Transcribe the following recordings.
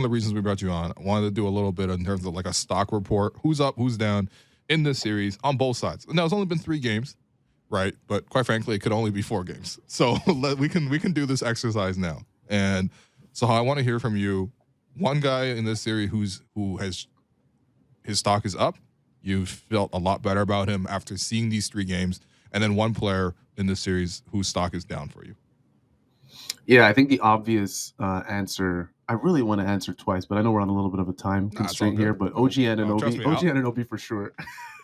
of the reasons we brought you on. I wanted to do a little bit in terms of like a stock report. Who's up, who's down in this series on both sides. Now, it's only been 3 games, right? But quite frankly, it could only be 4 games. So we can do this exercise now. And so I want to hear from you. One guy in this series who has his stock is up. You felt a lot better about him after seeing these 3 games. And then one player in this series whose stock is down for you. Yeah, I think the obvious answer, I really want to answer twice, but I know we're on a little bit of a time constraint here, but OG Anunoby for sure.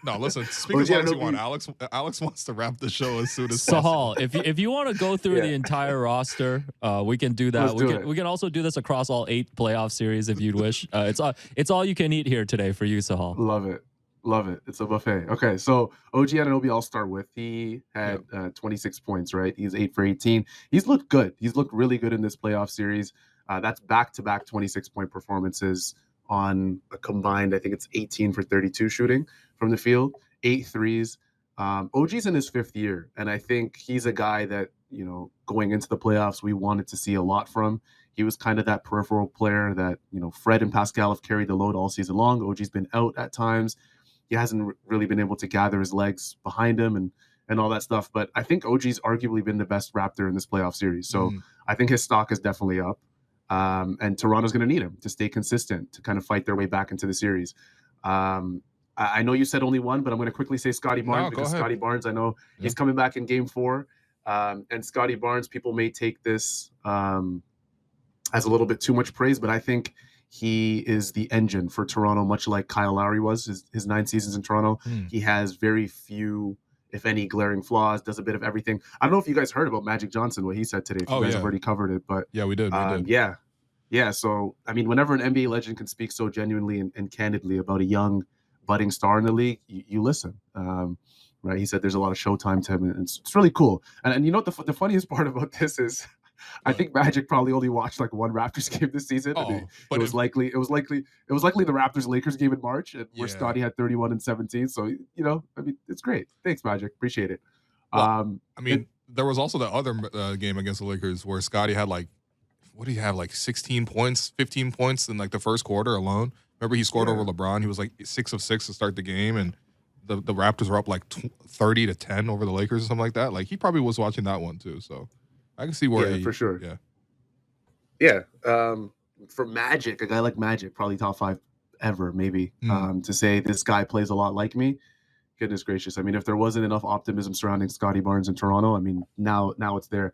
No, listen, speak as long as you want. Alex wants to wrap the show as soon as possible. Sahal, if you want to go through the entire roster, we can do that. We can also do this across all 8 playoff series if you'd wish. It's all you can eat here today for you, Sahal. Love it. It's a buffet. Okay, so OG Anunoby, I'll start with. He had 26 points, right? He's 8 for 18. He's looked good. He's looked really good in this playoff series. That's back-to-back 26-point performances on a combined, I think it's 18 for 32 shooting from the field, 8 threes. OG's in his 5th year, and I think he's a guy that, going into the playoffs, we wanted to see a lot from. He was kind of that peripheral player that, Fred and Pascal have carried the load all season long. OG's been out at times. He hasn't really been able to gather his legs behind him and all that stuff. But I think OG's arguably been the best Raptor in this playoff series. So I think his stock is definitely up. And Toronto's going to need him to stay consistent, to kind of fight their way back into the series. I know you said only one, but I'm going to quickly say Scotty Barnes, because Scotty Barnes, I know he's coming back in game 4. And Scotty Barnes, people may take this as a little bit too much praise, but I think he is the engine for Toronto, much like Kyle Lowry was his 9 seasons in Toronto. He has very few, if any, glaring flaws, does a bit of everything. I don't know if you guys heard about Magic Johnson, what he said today. If you guys have already covered it. But yeah, we did. Yeah. So, I mean, whenever an NBA legend can speak so genuinely and candidly about a young, budding star in the league, you listen. Right? He said there's a lot of showtime to him, and it's really cool. And you know what the funniest part about this is? I think Magic probably only watched like one Raptors game this season. It was likely the Raptors Lakers game in March, where Scotty had 31 and 17. So I mean, it's great. Thanks, Magic. Appreciate it. Well, there was also the other game against the Lakers where Scotty had like 16 points, 15 points in like the first quarter alone. Remember, he scored over LeBron. He was like 6 of 6 to start the game, and the Raptors were up like 30-10 over the Lakers or something like that. Like, he probably was watching that one too. So I can see where for sure. Yeah. For Magic, a guy like Magic, probably top 5 ever, maybe. To say this guy plays a lot like me, goodness gracious. I mean, if there wasn't enough optimism surrounding Scotty Barnes in Toronto, I mean, now it's there.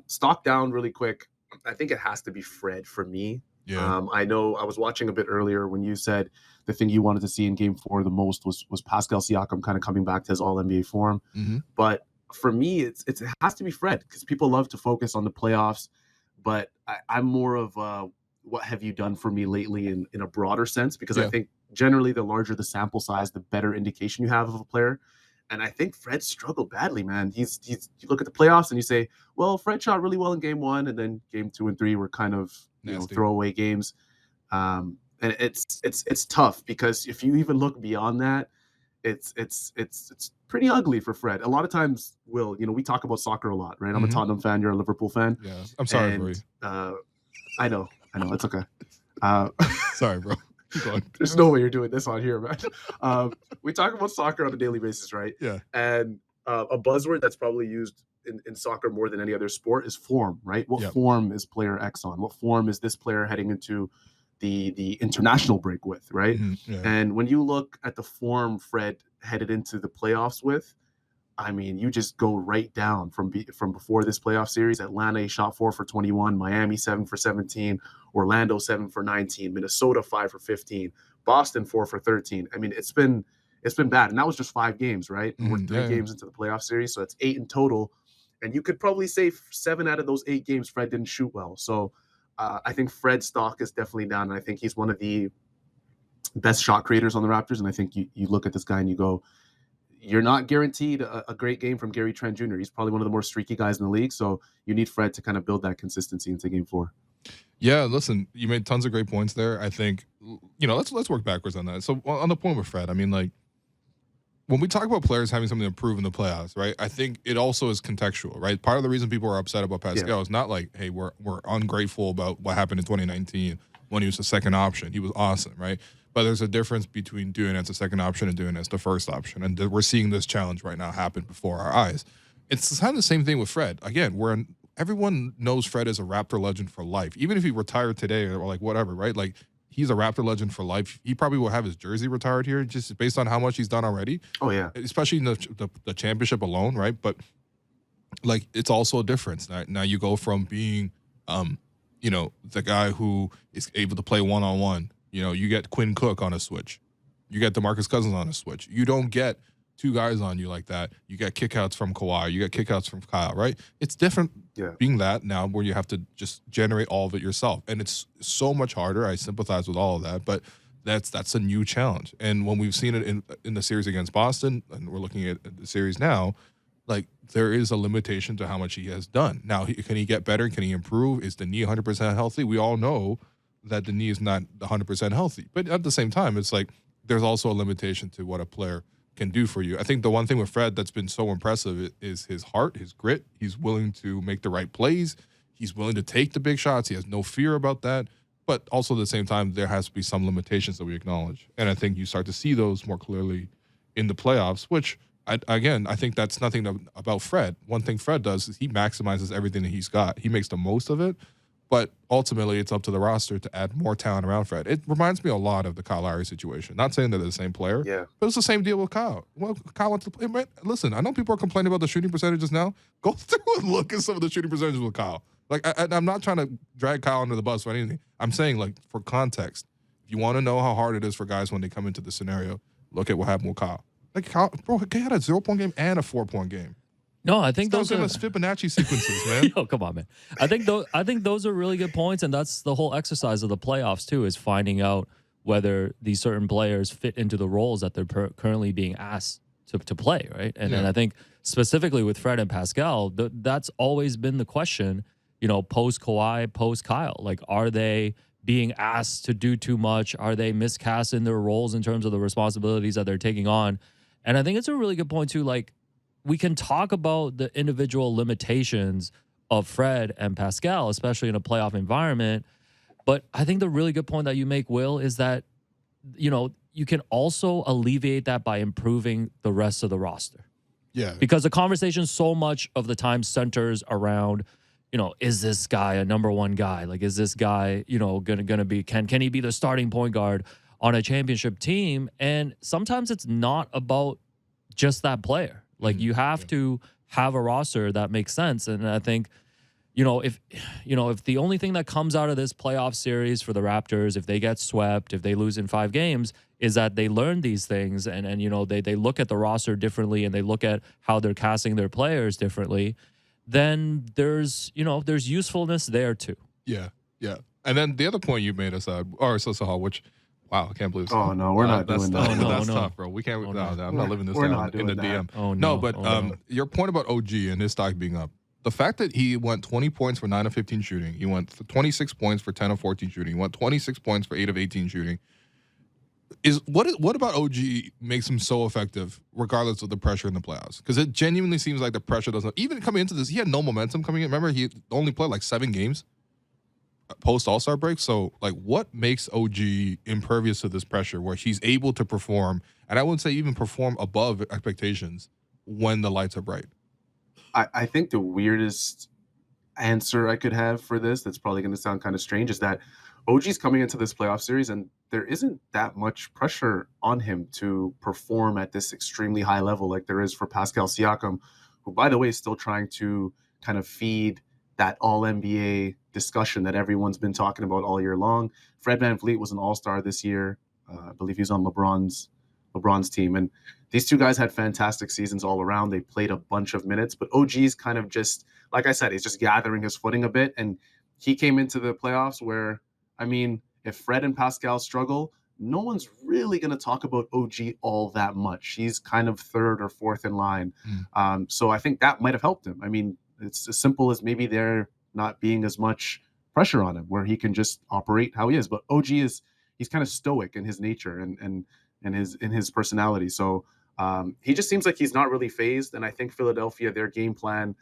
Stock down really quick. I think it has to be Fred for me. Yeah. I know I was watching a bit earlier when you said the thing you wanted to see in game 4 the most was Pascal Siakam kind of coming back to his all-NBA form. But for me, it has to be Fred, because people love to focus on the playoffs, but I'm more of what have you done for me lately in a broader sense, because I think generally the larger the sample size, the better indication you have of a player. And I think Fred struggled badly, man. You look at the playoffs and you say, well, Fred shot really well in game 1, and then game 2 and 3 were kind of throwaway games. And it's tough, because if you even look beyond that, it's pretty ugly for Fred. A lot of times, Will, we talk about soccer a lot, right? I'm a Tottenham fan. You're a Liverpool fan. Yeah, I'm sorry, bro. I know. It's okay. Sorry, bro. There's no way you're doing this on here, man. We talk about soccer on a daily basis, right? Yeah. And a buzzword that's probably used in soccer more than any other sport is form, right? What form is player X on? What form is this player heading into the international break with, right? And when you look at the form Fred headed into the playoffs with, I mean, you just go right down from before this playoff series. Atlanta, he shot 4 for 21, Miami 7 for 17, Orlando 7 for 19, Minnesota 5 for 15, Boston 4 for 13. I mean, it's been bad, and that was just 5 games, right? We're 3 games into the playoff series, so it's 8 in total. And you could probably say 7 out of those 8 games Fred didn't shoot well. So I think Fred's stock is definitely down, and I think he's one of the best shot creators on the Raptors. And I think you look at this guy and you go, you're not guaranteed a great game from Gary Trent Jr. He's probably one of the more streaky guys in the league. So you need Fred to kind of build that consistency into game 4. Yeah, listen, you made tons of great points there. I think, let's work backwards on that. So on the point with Fred, I mean, like, when we talk about players having something to improve in the playoffs, right, I think it also is contextual, right? Part of the reason people are upset about Pascal is not like, hey, we're ungrateful about what happened in 2019. when he was the second option. He was awesome, right? But there's a difference between doing it as a second option and doing it as the first option. And we're seeing this challenge right now happen before our eyes. It's kind of the same thing with Fred. Again, everyone knows Fred is a Raptor legend for life. Even if he retired today or like whatever, right? Like he's a Raptor legend for life. He probably will have his jersey retired here just based on how much he's done already. Oh yeah, especially in the championship alone, right? But like it's also a difference. Now you go from being, the guy who is able to play one-on-one. You get Quinn Cook on a switch. You get DeMarcus Cousins on a switch. You don't get two guys on you like that. You get kickouts from Kawhi. You get kickouts from Kyle, right? It's different being that now where you have to just generate all of it yourself. And it's so much harder. I sympathize with all of that, but that's a new challenge. And when we've seen it in the series against Boston, and we're looking at the series now, like there is a limitation to how much he has done. Now, can he get better? Can he improve? Is the knee 100% healthy? We all know that the knee is not 100% healthy. But at the same time, it's like there's also a limitation to what a player can do for you. I think the one thing with Fred that's been so impressive is his heart, his grit. He's willing to make the right plays. He's willing to take the big shots. He has no fear about that. But also at the same time, there has to be some limitations that we acknowledge. And I think you start to see those more clearly in the playoffs, which, I think that's nothing about Fred. One thing Fred does is he maximizes everything that he's got. He makes the most of it. But ultimately, it's up to the roster to add more talent around Fred. It reminds me a lot of the Kyle Lowry situation. Not saying that they're the same player, but it's the same deal with Kyle. Well, Kyle wants to play. Man, listen, I know people are complaining about the shooting percentages now. Go through and look at some of the shooting percentages with Kyle. Like, I'm not trying to drag Kyle under the bus or anything. I'm saying, like, for context, if you want to know how hard it is for guys when they come into the scenario, look at what happened with Kyle. Like, Kyle, bro, he had a 0-point game and a 4-point game. No, I think those are Fibonacci sequences, man. Yo, come on, man. I think those are really good points, and that's the whole exercise of the playoffs too, is finding out whether these certain players fit into the roles that they're currently being asked to play, right? And I think specifically with Fred and Pascal, that's always been the question. Post Kawhi, post Kyle, like, are they being asked to do too much? Are they miscast in their roles in terms of the responsibilities that they're taking on? And I think it's a really good point too, like, we can talk about the individual limitations of Fred and Pascal, especially in a playoff environment. But I think the really good point that you make, Will, is that, you can also alleviate that by improving the rest of the roster. Yeah. Because the conversation so much of the time centers around, is this guy a number one guy? Like, is this guy, gonna be, can he be the starting point guard on a championship team? And sometimes it's not about just that player. Like, you have to have a roster that makes sense. And I think, if the only thing that comes out of this playoff series for the Raptors, if they get swept, if they lose in 5 games, is that they learn these things and they look at the roster differently and they look at how they're casting their players differently, then there's usefulness there too. Yeah. Yeah. And then the other point you made is, Sahal, which, wow, I can't believe this. Oh, no, we're not doing that. That's tough, bro. We can't. No, I'm not living this down in the DM. Oh, no, but your point about OG and his stock being up, the fact that he went 20 points for 9 of 15 shooting, he went 26 points for 10 of 14 shooting, he went 26 points for 8 of 18 shooting, is what about OG makes him so effective regardless of the pressure in the playoffs? Because it genuinely seems like the pressure doesn't, even coming into this, he had no momentum coming in. Remember, he only played like 7 games post All-Star break. So, like, what makes OG impervious to this pressure where he's able to perform, and I wouldn't say even perform above expectations when the lights are bright? I think the weirdest answer I could have for this, that's probably going to sound kind of strange, is that OG's coming into this playoff series and there isn't that much pressure on him to perform at this extremely high level like there is for Pascal Siakam, who, by the way, is still trying to kind of feed that all-NBA discussion that everyone's been talking about all year long. Fred VanVleet was an all-star this year. I believe he's on LeBron's team. And these two guys had fantastic seasons all around. They played a bunch of minutes, but OG's kind of just, like I said, he's just gathering his footing a bit. And he came into the playoffs where, I mean, if Fred and Pascal struggle, no one's really going to talk about OG all that much. He's kind of 3rd or 4th in line. So I think that might have helped him. I mean, it's as simple as maybe there not being as much pressure on him where he can just operate how he is. But OG he's kind of stoic in his nature and in his personality. So he just seems like he's not really phased. And I think Philadelphia, their game plan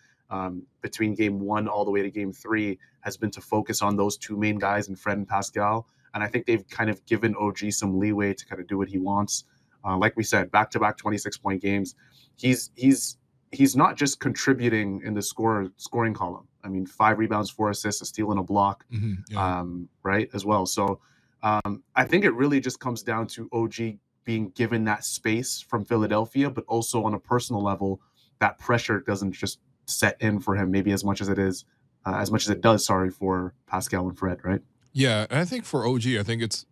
between game 1 all the way to game 3 has been to focus on those 2 main guys in Fred and Pascal. And I think they've kind of given OG some leeway to kind of do what he wants. Like we said, back-to-back 26-point games. He's not just contributing in the scoring column. I mean, 5 rebounds, 4 assists, a steal, and a block, right, as well. So I think it really just comes down to OG being given that space from Philadelphia, but also on a personal level, that pressure doesn't just set in for him maybe as much as it does, for Pascal and Fred, right? Yeah, and I think for OG, I think it's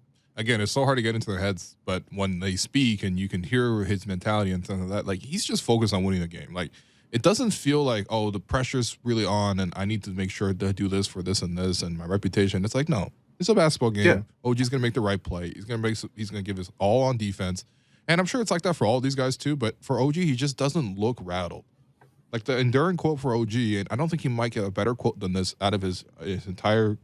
so hard to get into their heads, but when they speak and you can hear his mentality and stuff like that, like he's just focused on winning the game. Like it doesn't feel like, oh, the pressure's really on and I need to make sure to do this for this and this and my reputation. It's like, no, it's a basketball game. Yeah. OG's gonna make the right play. He's gonna give his all on defense. And I'm sure it's like that for all these guys too, but for OG, he just doesn't look rattled. Like the enduring quote for OG, and I don't think he might get a better quote than this out of his entire,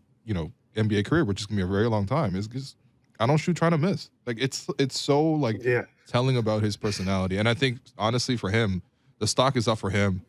NBA career, which is gonna be a very long time, is just I don't shoot trying to miss. Like it's so like telling about his personality. And I think honestly for him, the stock is up for him.